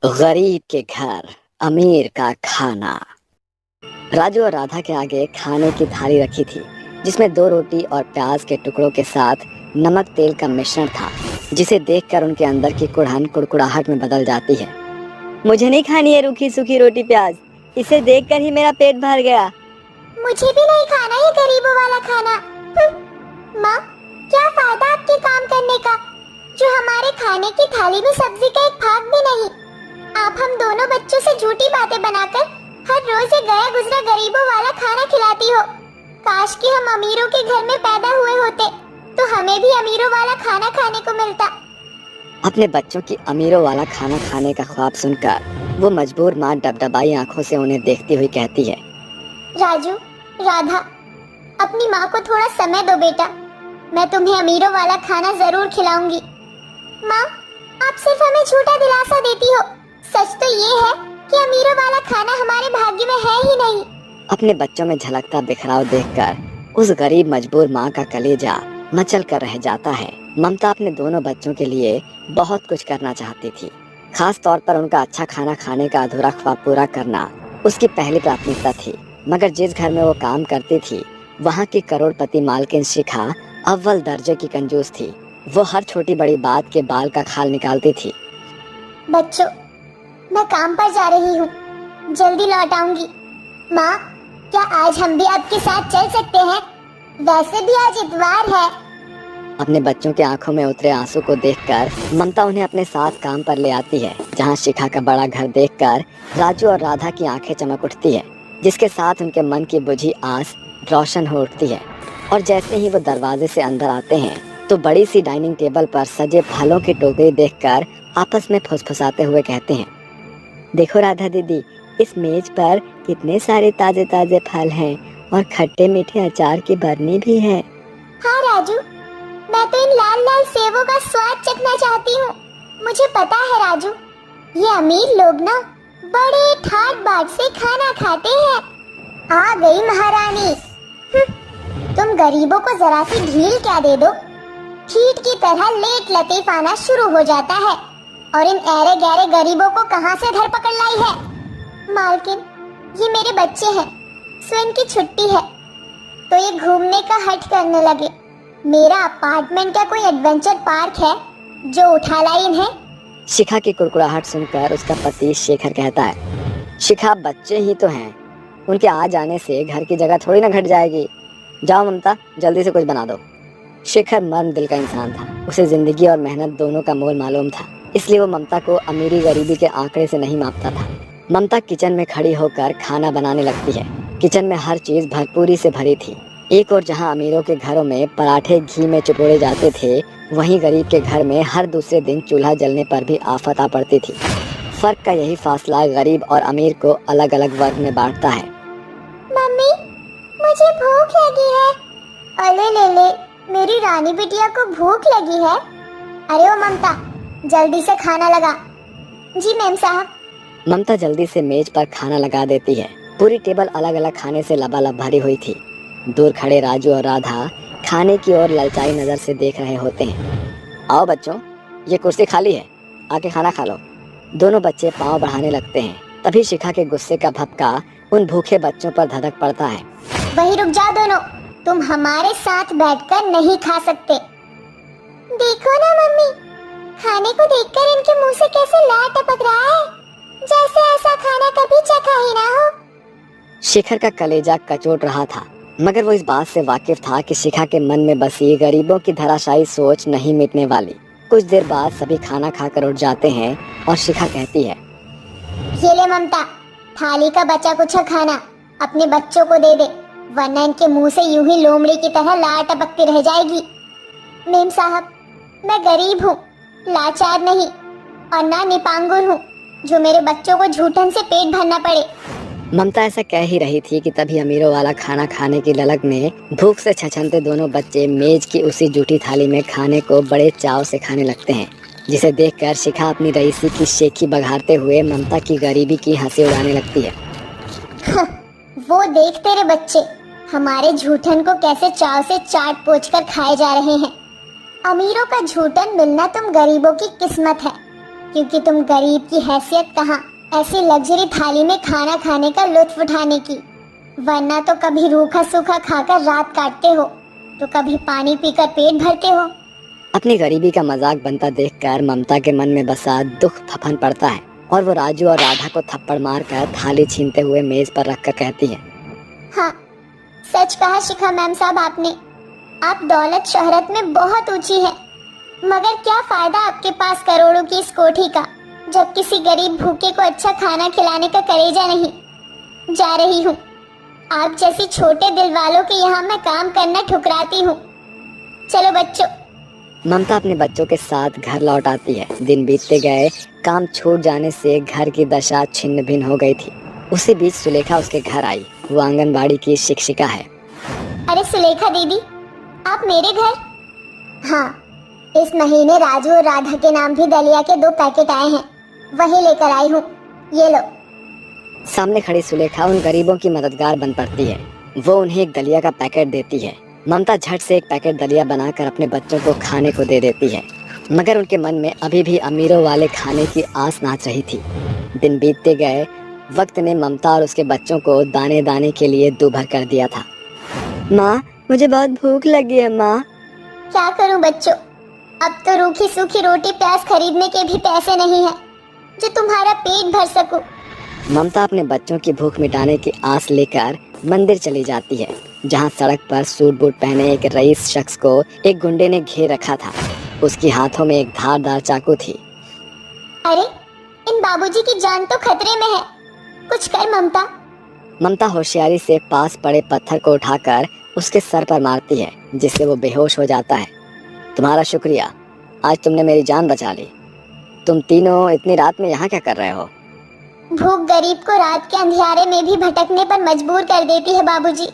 गरीब के घर अमीर का खाना। राजू और राधा के आगे खाने की थाली रखी थी, जिसमें 2 रोटी और प्याज के टुकड़ों के साथ नमक तेल का मिश्रण था, जिसे देखकर उनके अंदर की कुड़हन कुड़कुड़ाहट में बदल जाती है। मुझे नहीं खानी है रूखी सूखी रोटी प्याज, इसे देखकर ही मेरा पेट भर गया। मुझे भी नहीं खाना ये गरीबों वाला खाना। माँ, क्या फायदा आपके काम करने का, जो हमारे खाने की थाली में सब्जी का एक भाग भी नहीं। आप हम दोनों बच्चों से झूठी बातें बनाकर हर रोज ये गया गुजरा गरीबों वाला खाना खिलाती हो। काश कि हम अमीरों के घर में पैदा हुए होते, तो हमें भी अमीरों वाला खाना खाने को मिलता। अपने बच्चों की अमीरों वाला खाना खाने का ख्वाब सुनकर वो मजबूर माँ डबडबाई आंखों से उन्हें देखती हुई कहती है, राजू, राधा, अपनी माँ को थोड़ा समय दो बेटा। मैं तुम्हें अमीरों वाला खाना जरूर खिलाऊंगी। माँ, आप सिर्फ हमें झूठा दिलासा देती हो। सच तो ये है कि अमीरों वाला खाना हमारे भाग्य में है ही नहीं। अपने बच्चों में झलकता बिखराव देखकर उस गरीब मजबूर माँ का कलेजा मचल कर रह जाता है। ममता अपने दोनों बच्चों के लिए बहुत कुछ करना चाहती थी। खास तौर पर उनका अच्छा खाना खाने का अधूरा ख्वाब पूरा करना उसकी पहली प्राथमिकता थी। मगर जिस घर में वो काम करती थी, वहाँ की करोड़पति मालकिन शिखा अव्वल दर्जे की कंजूस थी। वो हर छोटी बड़ी बात के बाल का खाल निकालती थी। बच्चों, मैं काम पर जा रही हूँ, जल्दी लौट आऊंगी। माँ, क्या आज हम भी आपके साथ चल सकते हैं? वैसे भी आज इतवार है। अपने बच्चों के आंखों में उतरे आंसू को देखकर ममता उन्हें अपने साथ काम पर ले आती है, जहाँ शिखा का बड़ा घर देखकर राजू और राधा की आंखें चमक उठती है, जिसके साथ उनके मन की बुझी आस रोशन हो उठती है। और जैसे ही वो दरवाजे से अंदर आते हैं, तो बड़ी सी डाइनिंग टेबल पर सजे फलों की टोकरी देखकर आपस में फुसफुसाते हुए कहते हैं, देखो राधा दीदी, इस मेज पर कितने सारे ताजे ताजे फल हैं और खट्टे मीठे अचार की बरनी भी है। हाँ राजू, मैं तो इन लाल लाल सेवों का स्वाद चखना चाहती हूँ। मुझे पता है राजू, ये अमीर लोग ना बड़े ठाट बाट से खाना खाते हैं। आ गई महारानी। तुम गरीबों को जरा सी ढील क्या दे दो, कीट की तरह लेट लतीफ आना शुरू हो जाता है। और इन ऐरे गहरे गरीबों को कहाँ से धर पकड़ लाई है? मालकिन, ये मेरे बच्चे हैं, सो इनकी छुट्टी है, तो ये घूमने का हट करने लगे। मेरा अपार्टमेंट का कोई एडवेंचर पार्क है जो उठा लाई इन्हें? शिखा की कुड़कुड़ाहट सुनकर उसका पति शेखर कहता है, शिखा बच्चे ही तो हैं, उनके आ जाने से घर की जगह थोड़ी ना घट जाएगी। जाओ ममता, जल्दी से कुछ बना दो। शेखर मर्म दिल का इंसान था, उसे जिंदगी और मेहनत दोनों का मोल मालूम था, इसलिए वो ममता को अमीरी गरीबी के आंकड़े से नहीं मापता था। ममता किचन में खड़ी होकर खाना बनाने लगती है। किचन में हर चीज भरपूरी से भरी थी। एक और जहां अमीरों के घरों में पराठे घी में चुपोड़े जाते थे, वहीं गरीब के घर में हर दूसरे दिन चूल्हा जलने पर भी आफत आ पड़ती थी। फर्क का यही फासला गरीब और अमीर को अलग अलग वर्ग में बांटता है। मम्मी, मुझे भूख लगी है। अले ले ले, मेरी रानी बिटिया को भूख लगी है। अरे ओ ममता, जल्दी से खाना लगा। जी मैम साहब। ममता जल्दी से मेज पर खाना लगा देती है। पूरी टेबल अलग अलग खाने से लबालब भरी हुई थी। दूर खड़े राजू और राधा खाने की ओर ललचाई नजर से देख रहे होते हैं। आओ बच्चों, ये कुर्सी खाली है, आके खाना खा लो। दोनों बच्चे पांव बढ़ाने लगते हैं। तभी शिखा के गुस्से का भपका उन भूखे बच्चों पर धधक पड़ता है। वही रुक जाओ दोनों, तुम हमारे साथ बैठकर नहीं खा सकते। देखो ना मम्मी, खाने को देखकर इनके मुंह से कैसे लार टपक रहा है, जैसे ऐसा खाना कभी चखा ही ना हो। शेखर का कलेजा कचोट रहा था, मगर वो इस बात से वाकिफ था कि शिखा के मन में बसी गरीबों की धराशायी सोच नहीं मिटने वाली। कुछ देर बाद सभी खाना खाकर उठ जाते हैं और शिखा कहती है, ये ले ममता, थाली का बचा कुछ खाना अपने बच्चों को दे दे, वरना इनके मुंह से यूं ही लोमड़ी की तरह लार टपकती रह जाएगी। मेम साहब, मैं गरीब हूँ, लाचार नहीं, और ना निपांगुर हूँ जो मेरे बच्चों को झूठन से पेट भरना पड़े। ममता ऐसा कह ही रही थी कि तभी अमीरों वाला खाना खाने की ललक में भूख से छछनते दोनों बच्चे मेज की उसी जूठी थाली में खाने को बड़े चाव से खाने लगते हैं, जिसे देखकर शिखा अपनी रईसी की शेखी बघारते हुए ममता की गरीबी की हंसी उड़ाने लगती है। वो देख तेरे बच्चे हमारे झूठन को कैसे चाव से चाट पोंछ कर खाए जा रहे हैं। अमीरों का झूठन मिलना तुम गरीबों की किस्मत है, क्योंकि तुम गरीब की हैसियत कहाँ ऐसी लग्जरी थाली में खाना खाने का लुत्फ उठाने की, वरना तो कभी रूखा सूखा खाकर रात काटते हो तो कभी पानी पीकर पेट भरते हो। अपनी गरीबी का मजाक बनता देखकर ममता के मन में बसा दुख फफन पड़ता है और वो राजू और राधा को थप्पड़ मारकर थाली छीनते हुए मेज पर रखकर कहती है, हाँ, सच कहा शिखा मैम साहब आपने। आप दौलत शोहरत में बहुत ऊंची है, मगर क्या फायदा आपके पास करोड़ों की इस कोठी का जब किसी गरीब भूखे को अच्छा खाना खिलाने का कलेजा नहीं। जा रही हूँ, आप जैसी छोटे दिल वालों के यहाँ मैं काम करना ठुकराती हूँ। चलो बच्चों। ममता अपने बच्चों के साथ घर लौट आती है। दिन बीतते गए, काम छूट जाने से घर की दशा छिन्न भिन्न हो गई थी। उसी बीच सुलेखा उसके घर आई। वो आंगनबाड़ी की शिक्षिका है। अरे सुलेखा दीदी, आप मेरे घर? हाँ, इस महीने राजू और राधा के नाम भी दलिया के 2 पैकेट आए हैं, वही लेकर आई हूँ, ये लो। सामने खड़ी सुलेखा उन गरीबों की मददगार बन पड़ती है। वो उन्हें एक दलिया का पैकेट देती है। ममता झट से एक पैकेट दलिया बनाकर अपने बच्चों को खाने को दे देती है, मगर उनके मन में अभी भी अमीरों वाले खाने की आस नाच रही थी। दिन बीतते गए, वक्त ने ममता और उसके बच्चों को दाने दाने के लिए दूभर कर दिया था। माँ, मुझे बहुत भूख लगी है माँ। क्या करूं बच्चों, अब तो रूखी सूखी रोटी प्याज खरीदने के भी पैसे नहीं है जो तुम्हारा पेट भर सकूं। ममता अपने बच्चों की भूख मिटाने की आस लेकर मंदिर चली जाती है, जहाँ सड़क पर सूट बूट पहने एक रईस शख्स को एक गुंडे ने घेर रखा था। उसके हाथों में एक धारदार चाकू थी। अरे, इन बाबूजी की जान तो खतरे में है, कुछ कर ममता। ममता होशियारी से पास पड़े पत्थर को उठाकर उसके सर पर मारती है, जिससे वो बेहोश हो जाता है। तुम्हारा शुक्रिया, आज तुमने मेरी जान बचा ली। तुम तीनों इतनी रात में यहाँ क्या कर रहे हो? भूख गरीब को रात के अंधियारे में भी भटकने पर मजबूर कर देती है बाबूजी।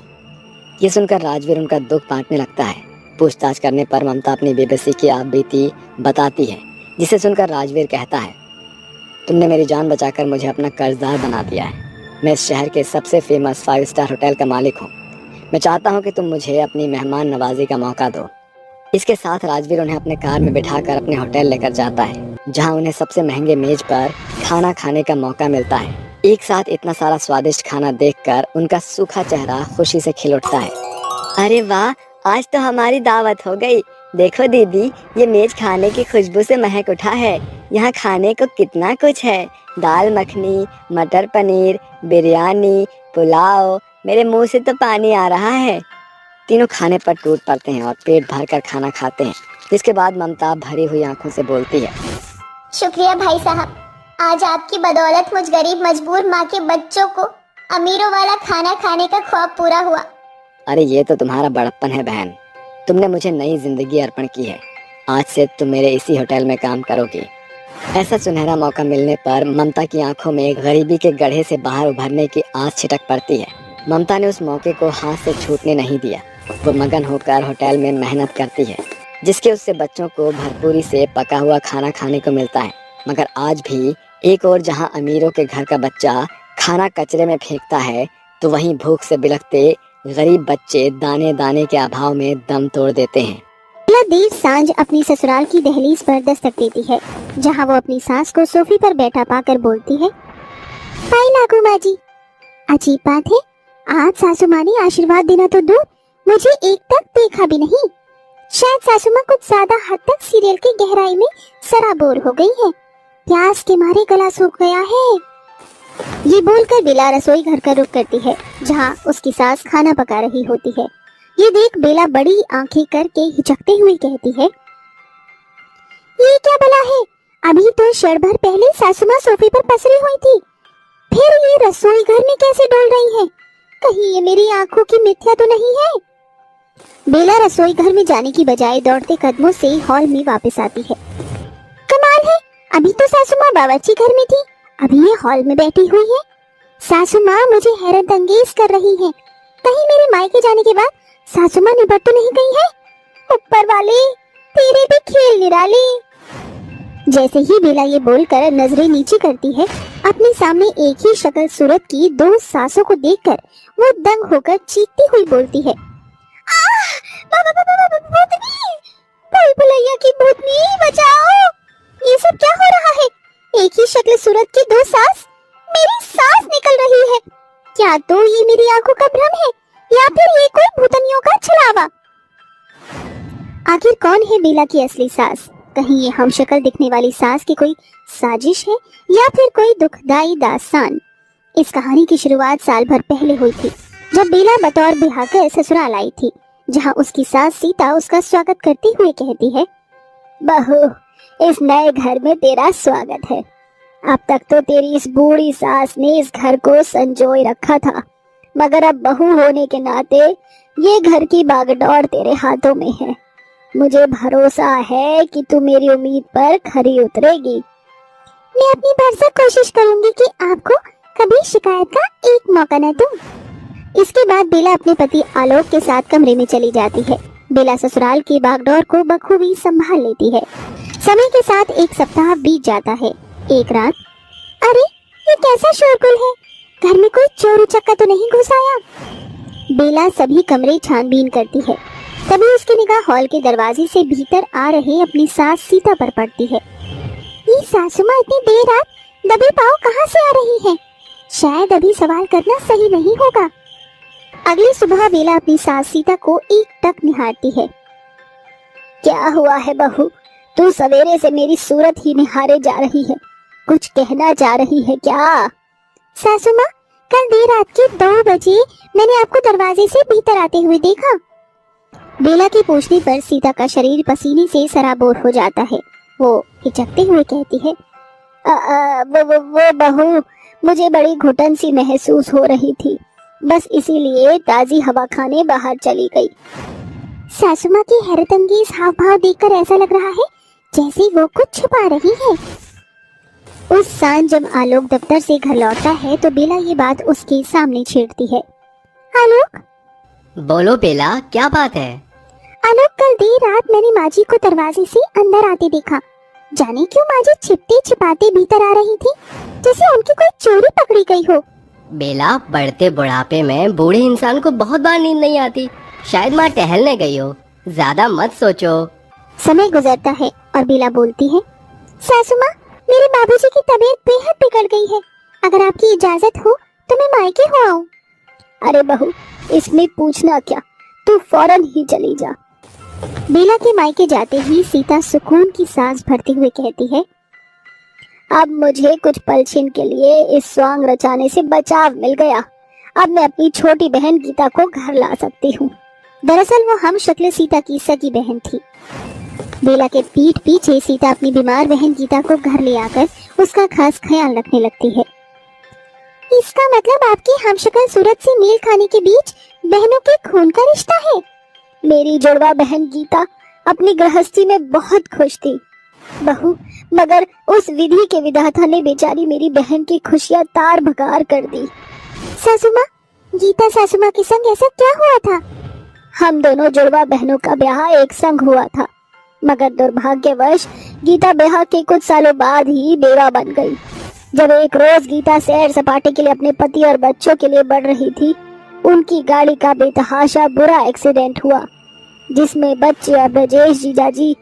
ये सुनकर राजवीर उनका दुख बांटने लगता है। पूछताछ करने पर ममता अपनी बेबसी की आप बीती बताती है, जिसे सुनकर राजवीर कहता है, तुमने मेरी जान बचाकर मुझे अपना कर्जदार बना दिया है। मैं इस शहर के सबसे फेमस 5 स्टार होटल का मालिक हूँ। मैं चाहता हूँ कि तुम मुझे अपनी मेहमान नवाजी का मौका दो। इसके साथ राजवीर उन्हें अपने कार में बिठाकर अपने होटल लेकर जाता है, जहाँ उन्हें सबसे महंगे मेज पर खाना खाने का मौका मिलता है। एक साथ इतना सारा स्वादिष्ट खाना देखकर उनका सूखा चेहरा खुशी से खिल उठता है। अरे वाह, आज तो हमारी दावत हो गई। देखो दीदी, ये मेज खाने की खुशबू से महक उठा है। यहाँ खाने को कितना कुछ है, दाल मखनी, मटर पनीर, बिरयानी, पुलाव। मेरे मुंह से तो पानी आ रहा है। तीनों खाने पर टूट पड़ते हैं और पेट भर कर खाना खाते हैं, जिसके बाद ममता भरी हुई आंखों से बोलती है, शुक्रिया भाई साहब, आज आपकी बदौलत मुझ गरीब मजबूर माँ के बच्चों को अमीरों वाला खाना खाने का ख्वाब पूरा हुआ। अरे ये तो तुम्हारा बड़प्पन है बहन, तुमने मुझे नई जिंदगी अर्पण की है। आज से तुम मेरे इसी होटल में काम करोगी। ऐसा सुनहरा मौका मिलने पर ममता की आंखों में गरीबी के गड्ढे से बाहर उभरने की आस छिटक पड़ती है। ममता ने उस मौके को हाथ से छूटने नहीं दिया। वो मगन होकर होटल में मेहनत करती है, जिसके उससे बच्चों को भरपूरी से पका हुआ खाना खाने को मिलता है। मगर आज भी एक और जहां अमीरों के घर का बच्चा खाना कचरे में फेंकता है, तो वहीं भूख से बिलखते गरीब बच्चे दाने दाने के अभाव में दम तोड़ देते हैं। देर सांझ अपनी ससुराल की दहलीज पर दस्तक देती है, जहां वो अपनी सास को सोफे पर बैठा पाकर बोलती है, भाई लागू माँ जी, अजीब बात है, आज सासू माँ ने आशीर्वाद देना तो दूर, मुझे एक तक देखा भी नहीं। शायद सासू माँ कुछ ज्यादा हद तक सीरियल की गहराई में सराबोर हो गई है, प्यास के मारे गला सूख गया है। ये बोलकर बेला रसोई घर का रुख करती है, जहाँ उसकी सास खाना पका रही होती है। ये देख बेला बड़ी आंखें करके हिचकते हुए कहती है, ये क्या भला है, अभी तो क्षण भर पहले सासू माँ सोफे पर पसरी हुई थी, फिर ये रसोई घर में कैसे डोल रही है? कहीं ये मेरी आंखों की मिथ्या तो नहीं है? बेला रसोई घर में जाने की बजाय दौड़ते कदमों से हॉल में वापस आती है। कमाल है, अभी तो सासू माँ बावर्ची घर में थी, अभी ये हॉल में बैठी हुई है। सासू माँ मुझे हैरत अंगेज कर रही है, कहीं मेरे मायके जाने के बाद सासू माँ निबट तो नहीं गई है? ऊपर वाले तेरे भी खेल निराले। जैसे ही बेला ये बोलकर नजरें नीचे करती है, अपने सामने एक ही शक्ल सूरत की 2 सासों को देखकर वो दंग होकर चीखती हुई बोलती है, भूतनी, भूल भुलैया की भूतनी, बचाओ! ये सब क्या हो रहा है? एक ही शक्ल सूरत की दो सास, मेरी सास निकल रही है। क्या तो ये मेरी आंखों का भ्रम है या फिर ये कोई भूतनियों का छलावा? आखिर कौन है बेला की असली सास? कहीं ये हमशक्ल दिखने वाली सास की कोई साजिश है या फिर कोई दुखदाई दास्तान? इस कहानी की शुरुआत साल भर पहले हुई थी, जब बेला बतौर बिहाकर ससुराल आई थी, जहां उसकी सास सीता उसका स्वागत करते हुए कहती है, बहू, इस नए घर में तेरा स्वागत है। अब तक तो तेरी इस बूढ़ी सास ने इस घर को संजोए रखा था, मगर अब बहू होने के नाते ये घर की बागडोर तेरे हाथों में है। मुझे भरोसा है कि तू मेरी उम्मीद पर खरी उतरेगी। मैं अपनी भरसक कोशिश करूंगी कि आपको कभी शिकायत का एक मौका न दूं। इसके बाद बेला अपने पति आलोक के साथ कमरे में चली जाती है। बेला ससुराल की बागडोर को बखूबी संभाल लेती है। समय के साथ एक सप्ताह बीत जाता है। एक रात, अरे ये कैसा शोरगुल है? घर में कोई चोर उचक्का तो नहीं घुस आया? बेला सभी कमरे छानबीन करती है। तभी उसकी निगाह हॉल के दरवाजे से भीतर आ रहे अपनी सास सीता पर पड़ती है। ये सासू माँ इतनी देर रात दबे पाँव कहाँ से आ रही है? शायद अभी सवाल करना सही नहीं होगा। अगली सुबह बेला अपनी सास सीता को एक टक निहारती है। क्या हुआ है बहू, तू सवेरे से मेरी सूरत ही निहारे जा रही है, कुछ कहना चाह रही है क्या? सासू माँ, कल देर रात के 2 बजे मैंने आपको दरवाजे से भीतर आते हुए देखा। बेला के पूछने पर सीता का शरीर पसीने से सराबोर हो जाता है। वो हिचकते हुए कहती है, वो बहू, मुझे बड़ी घुटन सी महसूस हो रही थी, बस इसीलिए ताजी हवा खाने बाहर चली गई। सासू माँ की हैरतअंगेज हाव भाव देखकर ऐसा लग रहा है जैसे वो कुछ छुपा रही है। उस सांझ जब आलोक दफ्तर से घर लौटता है तो बेला ये बात उसके सामने छेड़ती है। आलोक, बोलो बेला, क्या बात है? आलोक, कल देर रात मैंने माँ जी को दरवाजे से अंदर आते देखा। जाने क्यों माँ जी छिपते छिपाते भीतर आ रही थी, जैसे उनकी कोई चोरी पकड़ी गई हो। बेला, बढ़ते बुढ़ापे में बूढ़े इंसान को बहुत बार नींद नहीं आती, शायद माँ टहलने गई हो, ज्यादा मत सोचो। समय गुजरता है और बेला बोलती है, सासू माँ, मेरे बाबूजी की तबीयत बेहद बिगड़ गई है, अगर आपकी इजाजत हो तो मैं मायके हो आऊं। अरे बहू, इसमें पूछना क्या, तू फौरन ही चली जा। बेला के मायके जाते ही सीता सुकून की सांस भरते हुए कहती है, अब मुझे कुछ पलछिन के लिए इस स्वांग रचाने से बचाव मिल गया। अब मैं अपनी छोटी बहन गीता को घर ला सकती हूँ। दरअसल वो हम शक्ल सीता की सगी बहन थी। बेला के पीठ पीछे सीता अपनी बीमार बहन गीता को घर ले आकर उसका खास ख्याल रखने लगती है। इसका मतलब आपकी हमशक्ल सूरत से मेल खाने के बीच बहनों के खून का रिश्ता है। मेरी जुड़वा बहन गीता अपनी गृहस्थी में बहुत खुश थी बहू, मगर उस विधि के विधाता ने बेचारी मेरी बहन की खुशियां तार भगार कर दी। सासू माँ, गीता सासू माँ के संग ऐसा क्या हुआ था? हम दोनों जुड़वा बहनों का ब्याह एक संग हुआ था, मगर दुर्भाग्यवश गीता ब्याह के कुछ सालों बाद ही बेवा बन गई। जब एक रोज गीता सैर सपाटे के लिए अपने पति और बच्चों के लिए बढ़ रही थी, उनकी गाड़ी का बेतहाशा बुरा एक्सीडेंट हुआ, जिसमें बच्चे और ब्रजेश जीजाजी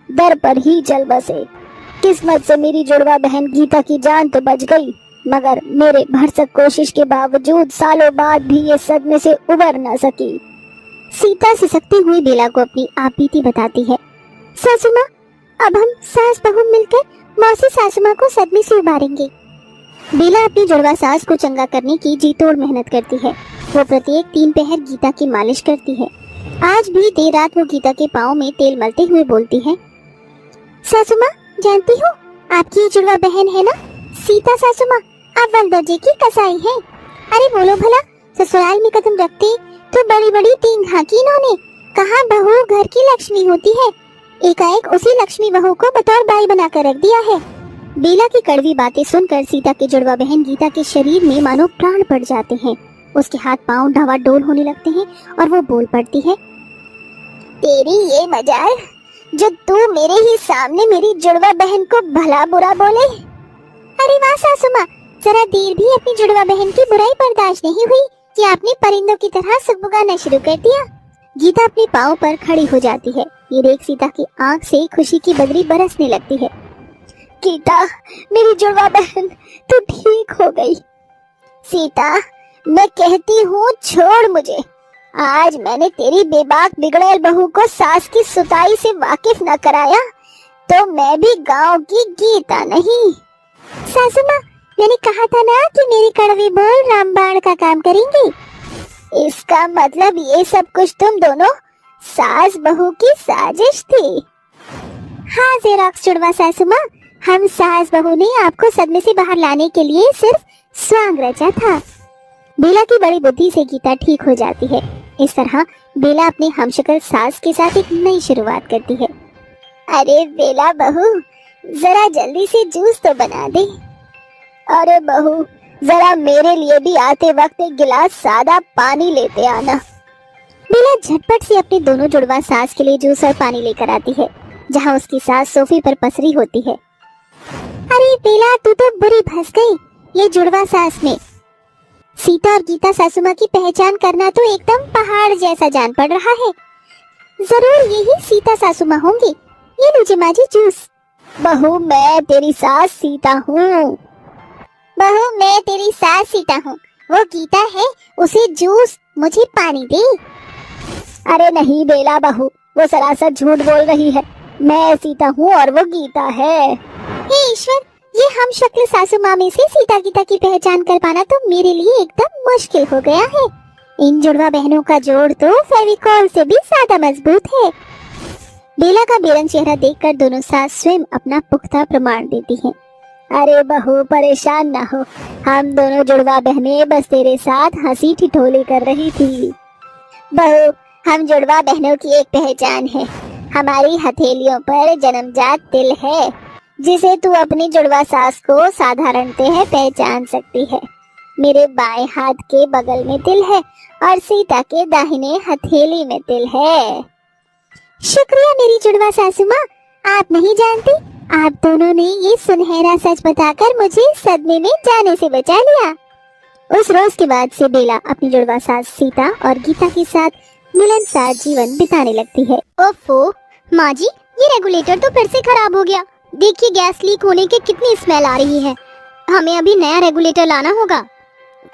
दर पर ही चल बसे। किस्मत से मेरी जुड़वा बहन गीता की जान तो बच गई, मगर मेरे भरसक कोशिश के बावजूद सालों बाद भी ये सदमे से उबर न सकी। सीता सिसकती हुई बेला को अपनी आप बीती बताती है। सासू माँ, अब हम सास बहू मिलकर मौसी सासू माँ को सदमे से उबारेंगे। बेला अपनी जुड़वा सास को चंगा करने की जी तोड़ मेहनत करती है। वो प्रत्येक 3 पहर गीता की मालिश करती है। आज भी देर रात वो गीता के पाँव में तेल मलते हुए बोलती है, सासू माँ, जानती हो आपकी जुड़वा बहन है ना सीता सासू माँ, आप अव्वल दर्जे की कसाई हैं। अरे बोलो भला, ससुराल में कदम रखते तो बड़ी बड़ी 3 घाकी इन्होंने। कहाँ बहू घर की लक्ष्मी होती है, एकाएक उसी लक्ष्मी बहू को बतौर बाई बनाकर रख दिया है। बेला की कड़वी बातें सुनकर सीता की जुड़वा बहन गीता के शरीर में मानो प्राण पड़ जाते हैं। उसके हाथ पांव डवाडोल होने लगते हैं और वो बोल पड़ती है, तेरी ये मजाल जो तू मेरे ही सामने मेरी जुड़वा बहन को भला बुरा बोले। अरे वाह सासू माँ, जरा देर भी अपनी जुड़वा बहन की बुराई बर्दाश्त नहीं हुई कि आपने परिंदों की तरह सुगबुगाना शुरू कर दिया। गीता अपने पाँव पर खड़ी हो जाती है। ये देख सीता की आंख से खुशी की बदरी बरसने लगती है। गीता, मेरी जुड़वा बहन, तू ठीक हो गई। सीता, मैं कहती हूँ छोड़ मुझे। आज मैंने तेरी बेबाक बिगड़ैल बहू को सास की सुताई से वाकिफ न कराया तो मैं भी गांव की गीता नहीं। सासू माँ, मैंने कहा था ना कि मेरी कड़वी बोल रामबाण का काम करेंगी। इसका मतलब ये सब कुछ तुम दोनों सास बहू की साजिश थी। हाँ जेरोक्स जुड़वा सासू माँ, हम सास बहू ने आपको सदमे से बाहर लाने के लिए सिर्फ स्वांग रचा था। बेला की बड़ी बुद्धि से गीता ठीक हो जाती है। इस तरह बेला अपनी हमशक्ल सास के साथ एक नई शुरुआत करती है। अरे बेला बहू, जरा जल्दी से जूस तो बना दे। अरे बहू, जरा मेरे लिए भी आते वक्त एक गिलास सादा पानी लेते आना। बेला झटपट से अपने दोनों जुड़वा सास के लिए जूस और पानी लेकर आती है, जहाँ उसकी सास सोफे पर पसरी होती है। अरे बेला, तू तो बुरी फंस गई ये जुड़वा सास में। सीता और गीता सासू माँ की पहचान करना तो एकदम पहाड़ जैसा जान पड़ रहा है। जरूर यही सीता सासू माँ होंगी। ये लीजिए माँ जी जूस। बहू, मैं तेरी सास सीता हूँ। बहू, मैं तेरी सास सीता हूँ। वो गीता है, उसे जूस, मुझे पानी दे। अरे नहीं बेला बहू, वो सरासर झूठ बोल रही है। मैं सीता हूँ और वो गीता है। हे ईश्वर, ये हम शक्ल सासू माँ में से सीता गीता की पहचान कर पाना तो मेरे लिए एकदम मुश्किल हो गया है। इन जुड़वा बहनों का जोड़ तो फेविकॉल से भी ज्यादा मजबूत है। बेला का बेरंग चेहरा देखकर दोनों सास स्वयं अपना पुख्ता प्रमाण देती हैं। अरे बहू, परेशान ना हो, हम दोनों जुड़वा बहनें बस तेरे साथ हंसी ठिठोली कर रही थी। बहू, हम जुड़वा बहनों की एक पहचान है। हमारी हथेलियों पर जन्मजात तिल है, जिसे तू अपनी जुड़वा सास को साधारणतः पहचान सकती है। मेरे बाएं हाथ के बगल में तिल है और सीता के दाहिने हथेली में तिल है। शुक्रिया मेरी जुड़वा सासू माँ, आप नहीं जानती, आप दोनों ने ये सुनहरा सच बताकर मुझे सदमे में जाने से बचा लिया। उस रोज के बाद से बेला अपनी जुड़वा सास सीता और गीता के साथ मिलनसार जीवन बिताने लगती है। ओफो माँ जी, ये रेगुलेटर तो फिर से खराब हो गया। देखिए गैस लीक होने की कितनी स्मेल आ रही है। हमें अभी नया रेगुलेटर लाना होगा।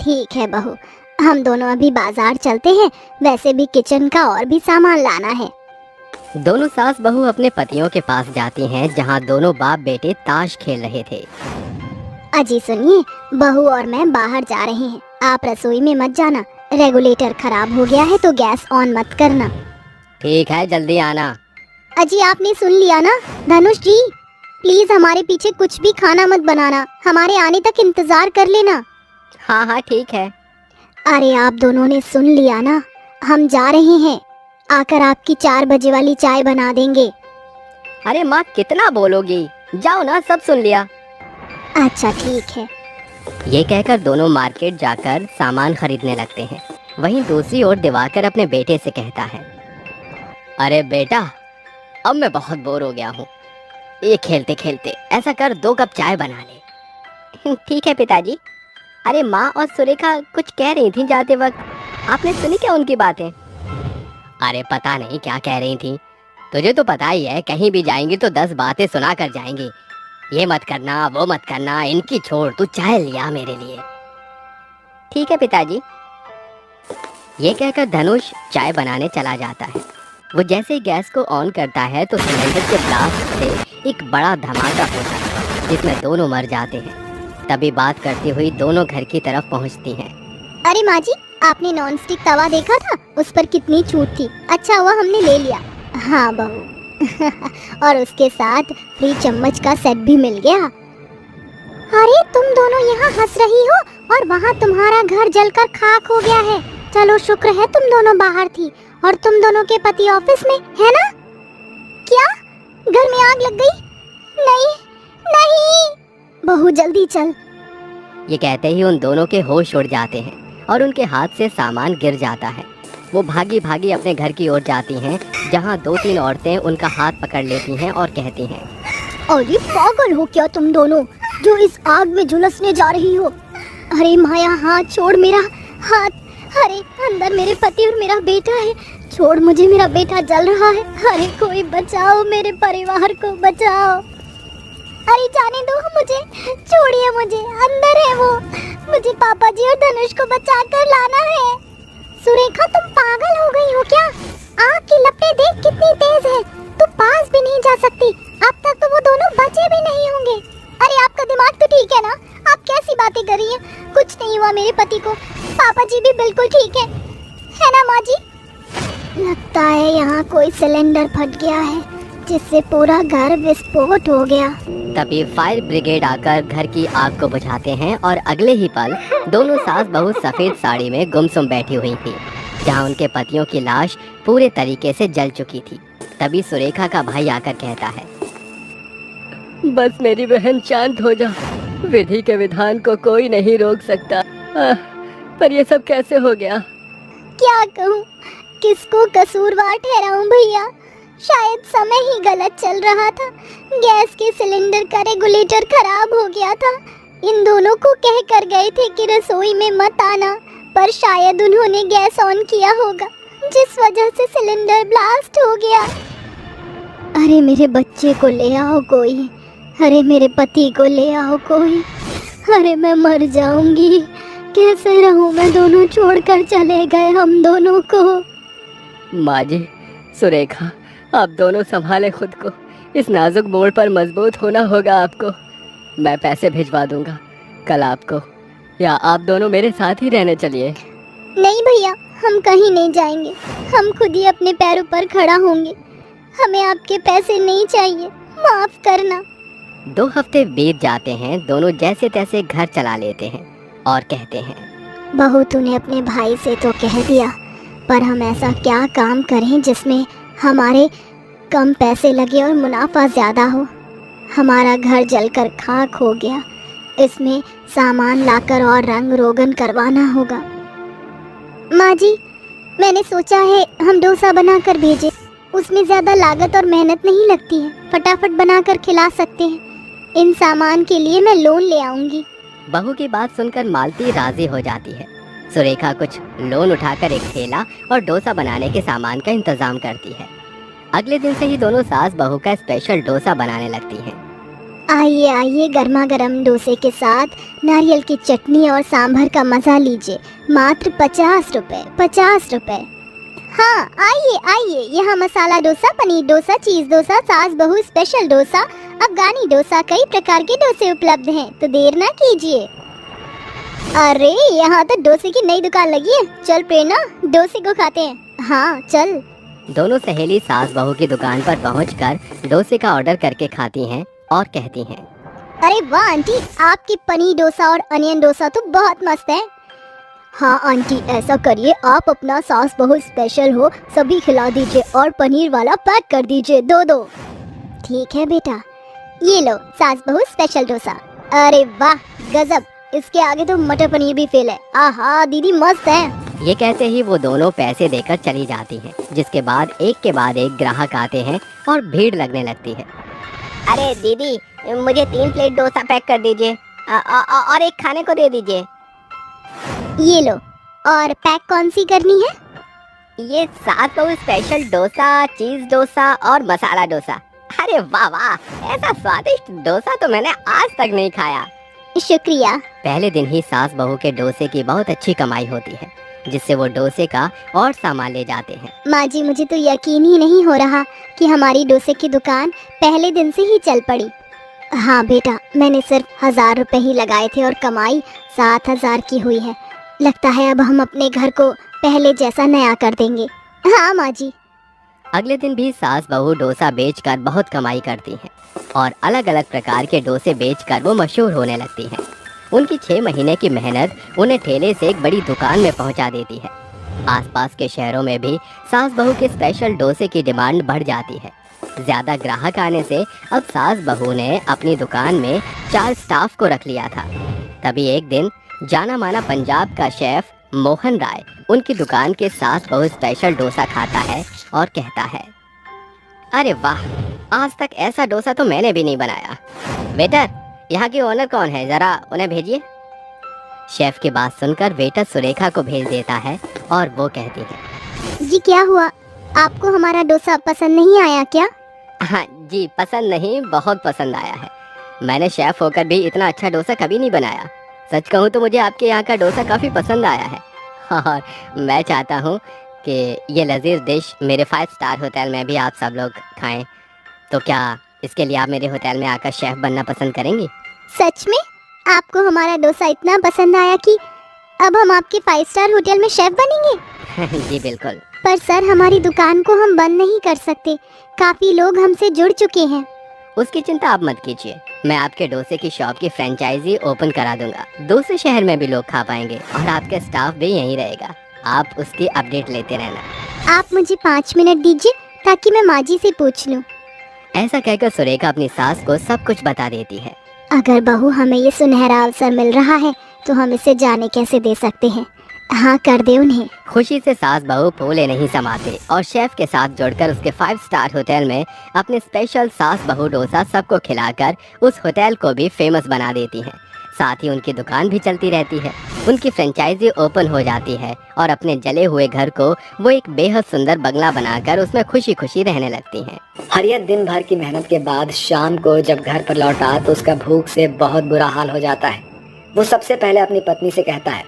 ठीक है बहू, हम दोनों अभी बाजार चलते हैं। वैसे भी किचन का और भी सामान लाना है। दोनों सास बहू अपने पतियों के पास जाती हैं, जहां दोनों बाप बेटे ताश खेल रहे थे। अजी सुनिए, बहू और मैं बाहर जा रहे हैं, आप रसोई में मत जाना। रेगुलेटर खराब हो गया है तो गैस ऑन मत करना। ठीक है, जल्दी आना। अजी आपने सुन लिया ना। धनुष जी, प्लीज हमारे पीछे कुछ भी खाना मत बनाना, हमारे आने तक इंतजार कर लेना। हाँ हाँ ठीक है। अरे आप दोनों ने सुन लिया ना, हम जा रहे हैं। आकर आपकी 4 बजे वाली चाय बना देंगे। अरे माँ, कितना बोलोगी, जाओ ना, सब सुन लिया। अच्छा ठीक है। ये कहकर दोनों मार्केट जाकर सामान खरीदने लगते हैं। वहीं दूसरी ओर दिवाकर अपने बेटे से कहता है, अरे बेटा, अब मैं बहुत बोर हो गया हूँ। ये खेलते खेलते ऐसा कर 2 कप चाय बना ले। ठीक है पिताजी। अरे माँ और सुरेखा कुछ कह रही थी जाते वक्त, आपने सुनी क्या उनकी बातें? अरे पता नहीं क्या कह रही थी, तुझे तो पता ही है, कहीं भी जाएंगी तो 10 बातें सुना कर जाएंगी। ये मत करना, वो मत करना, इनकी छोड़, तू चाय लिया मेरे लिए। ठीक है पिताजी। ये कहकर धनुष चाय बनाने चला जाता है। वो जैसे ही गैस को ऑन करता है तो सिलेंडर के ब्लास्ट से एक बड़ा धमाका होता है, जिसमें दोनों मर जाते हैं। तभी बात करती हुई दोनों घर की तरफ पहुंचती हैं। अरे माँ जी, आपने नॉन स्टिक तवा देखा था? उस पर कितनी छूट थी। अच्छा हुआ हमने ले लिया। हाँ बहू। और उसके साथ फ्री चम्मच का सेट भी मिल गया। अरे तुम दोनों यहाँ हंस रही हो और वहाँ तुम्हारा घर जलकर खाक हो गया है। चलो शुक्र है तुम दोनों बाहर थी और तुम दोनों के पति ऑफिस में, है ना? क्या घर में आग लग गई? नहीं नहीं बहू, जल्दी चल। ये कहते ही उन दोनों के होश उड़ जाते हैं और उनके हाथ से सामान गिर जाता है। वो भागी भागी अपने घर की ओर जाती हैं, जहाँ 2-3 औरतें उनका हाथ पकड़ लेती हैं और कहती हैं, अरे पागल हो क्या तुम दोनों, जो इस आग में झुलसने जा रही हो? अरे माया, हाथ छोड़ मेरा हाथ। अरे अंदर मेरे पति और मेरा बेटा है, छोड़ मुझे, मेरा बेटा जल रहा है। अरे कोई बचाओ, मेरे परिवार को बचाओ। अरे जाने दो मुझे, छोड़िए मुझे, अंदर है वो। मुझे पापा जी और धनुष को बचा कर लाना है। सुरेखा तुम पागल हो गई हो क्या? आँख की लपटें देख कितनी तेज है, तू पास भी नहीं जा सकती। अब तक तो वो दोनों बचे भी नहीं होंगे। अरे आपका दिमाग तो ठीक है ना? आप कैसी बातें कर रही हैं? कुछ नहीं हुआ मेरे पति को, पापा जी भी बिल्कुल ठीक है ना माँ जी? लगता है यहाँ कोई सिलेंडर फट गया है, जिससे पूरा घर विस्फोट हो गया। तभी फायर ब्रिगेड आकर घर की आग को बुझाते हैं और अगले ही पल दोनों सास बहू सफेद साड़ी में गुमसुम बैठी हुई थी, जहाँ उनके पतियों की लाश पूरे तरीके से जल चुकी थी। तभी सुरेखा का भाई आकर कहता है, बस मेरी बहन शांत हो जा, विधि के विधान को कोई नहीं रोक सकता। पर ये सब कैसे हो गया? क्या कहूँ, किसको कसूरवार ठहराऊं भैया? शायद समय ही गलत चल रहा था। गैस के सिलेंडर का रेगुलेटर खराब हो गया था। इन दोनों को कह कर गए थे कि रसोई में मत आना, पर शायद उन्होंने गैस ऑन किया होगा, जिस वजह से सिलेंडर ब्लास्ट हो गया। अरे मेरे बच्चे को ले आओ कोई, अरे मेरे पति को ले आओ कोई। अरे मैं मर जाऊंगी, कैसे रहूं मैं? दोनों छोड़कर चले गए हम दोनों को। माँ जी, सुरेखा, आप दोनों संभाले खुद को। इस नाजुक मोड़ पर मजबूत होना होगा आपको। मैं पैसे भिजवा दूंगा कल आपको, या आप दोनों मेरे साथ ही रहने चलिए। नहीं भैया, हम कहीं नहीं जाएंगे। हम खुद ही अपने पैरों पर खड़ा होंगे। हमें आपके पैसे नहीं चाहिए, माफ करना। 2 हफ्ते बीत जाते हैं। दोनों जैसे तैसे घर चला लेते हैं और कहते हैं, बहू तूने अपने भाई से तो कह दिया, पर हम ऐसा क्या काम करें जिसमें हमारे कम पैसे लगे और मुनाफा ज़्यादा हो? हमारा घर जलकर खाक हो गया, इसमें सामान लाकर और रंग रोगन करवाना होगा। माँ जी, मैंने सोचा है हम डोसा बनाकर भेजें। उसमें ज़्यादा लागत और मेहनत नहीं लगती है, फटाफट बनाकर खिला सकते हैं। इन सामान के लिए मैं लोन ले आऊँगी। बहू की बात सुनकर मालती राजी हो जाती है। सुरेखा कुछ लोन उठाकर एक ठेला और डोसा बनाने के सामान का इंतजाम करती है। अगले दिन से ही दोनों सास बहू का स्पेशल डोसा बनाने लगती हैं। आइए आइए, गर्मा गर्म डोसे के साथ नारियल की चटनी और सांभर का मजा लीजिए। मात्र 50 रुपए, 50 रुपए। हाँ आइए आइए, यहाँ मसाला डोसा, पनीर डोसा, चीज डोसा, सास बहू स्पेशल डोसा, अफगानी डोसा, कई प्रकार के डोसे उपलब्ध हैं, तो देर ना कीजिए। अरे यहाँ तो डोसे की नई दुकान लगी है। चल प्रेरणा, डोसे को खाते हैं। हाँ चल। दोनों सहेली सास बहू की दुकान पर पहुंचकर डोसे का ऑर्डर करके खाती हैं और कहती हैं, अरे वाह आंटी, आपकी पनीर डोसा और अनियन डोसा तो बहुत मस्त है। हाँ आंटी, ऐसा करिए, आप अपना सास बहू स्पेशल हो सभी खिला दीजिए और पनीर वाला पैक कर दीजिए, 2-2। ठीक है बेटा, ये लो सास बहू स्पेशल डोसा। अरे वाह गजब, इसके आगे तो मटर पनीर भी फेल है। आहा दीदी मस्त है। ये कहते ही वो दोनों पैसे देकर चली जाती हैं, जिसके बाद एक ग्राहक आते हैं और भीड़ लगने लगती है। अरे दीदी, मुझे 3 प्लेट डोसा पैक कर दीजिए और एक खाने को दे दीजिए। ये लो। और पैक कौन सी करनी है? ये सास बहू स्पेशल डोसा, चीज डोसा और मसाला डोसा। अरे वाह वाह, ऐसा स्वादिष्ट डोसा तो मैंने आज तक नहीं खाया। शुक्रिया। पहले दिन ही सास बहू के डोसे की बहुत अच्छी कमाई होती है, जिससे वो डोसे का और सामान ले जाते हैं। माँ जी, मुझे तो यकीन ही नहीं हो रहा कि हमारी डोसे की दुकान पहले दिन से ही चल पड़ी। हाँ बेटा, मैंने सिर्फ 1000 रुपए ही लगाए थे और कमाई 7000 की हुई है। लगता है अब हम अपने घर को पहले जैसा नया कर देंगे। हाँ माँ जी। अगले दिन भी सास बहू डोसा बेचकर बहुत कमाई करती हैं और अलग अलग प्रकार के डोसे बेचकर वो मशहूर होने लगती हैं। उनकी 6 महीने की मेहनत उन्हें ठेले से एक बड़ी दुकान में पहुंचा देती है। आसपास के शहरों में भी सास बहू के स्पेशल डोसे की डिमांड बढ़ जाती है। ज़्यादा ग्राहक आने से अब सास बहू ने अपनी दुकान में 4 स्टाफ को रख लिया था। तभी एक दिन जाना माना पंजाब का शेफ मोहन राय उनकी दुकान के सास बहू स्पेशल डोसा खाता है और कहता है, अरे वाह, आज तक ऐसा डोसा तो मैंने भी नहीं बनाया। वेटर, यहाँ की ओनर कौन है, जरा उन्हें भेजिए। शेफ की बात सुनकर वेटर सुरेखा को भेज देता है और वो कहती है, जी क्या हुआ, आपको हमारा डोसा पसंद नहीं आया क्या? हाँ जी, पसंद नहीं, बहुत पसंद आया है। मैंने शेफ होकर भी इतना अच्छा डोसा कभी नहीं बनाया। सच कहूँ तो मुझे आपके यहाँ का डोसा काफ़ी पसंद आया है और मैं चाहता हूँ कि ये लजीज डिश मेरे 5 स्टार होटल में भी आप सब लोग खाएं। तो क्या इसके लिए आप मेरे होटल में आकर शेफ बनना पसंद करेंगी? सच में आपको हमारा डोसा इतना पसंद आया कि अब हम आपके 5 स्टार होटल में शेफ बनेंगे? जी बिल्कुल। पर सर, हमारी दुकान को हम बंद नहीं कर सकते, काफी लोग हमसे जुड़ चुके हैं। उसकी चिंता आप मत कीजिए, मैं आपके डोसे की शॉप की फ्रेंचाइजी ओपन करा दूंगा। दूसरे शहर में भी लोग खा पाएंगे और आपका स्टाफ भी यहीं रहेगा। आप उसकी अपडेट लेते रहना। आप मुझे 5 मिनट दीजिए ताकि मैं माँ जी से पूछ लूँ। ऐसा कहकर सुरेखा अपनी सास को सब कुछ बता देती है। अगर बहू हमें ये सुनहरा अवसर मिल रहा है तो हम इसे जाने कैसे दे सकते हैं। हाँ, कर दे उन्हें। खुशी से सास बहू फूले नहीं समाते और शेफ के साथ जुड़कर उसके 5 स्टार होटल में अपने स्पेशल सास बहू डोसा सबको खिलाकर उस होटल को भी फेमस बना देती हैं। साथ ही उनकी दुकान भी चलती रहती है। उनकी फ्रेंचाइजी ओपन हो जाती है और अपने जले हुए घर को वो एक बेहद सुंदर बंगला बनाकर उसमें खुशी खुशी रहने लगती हैं। हरिया दिन भर की मेहनत के बाद शाम को जब घर पर लौटा तो उसका भूख से बहुत बुरा हाल हो जाता है। वो सबसे पहले अपनी पत्नी से कहता है,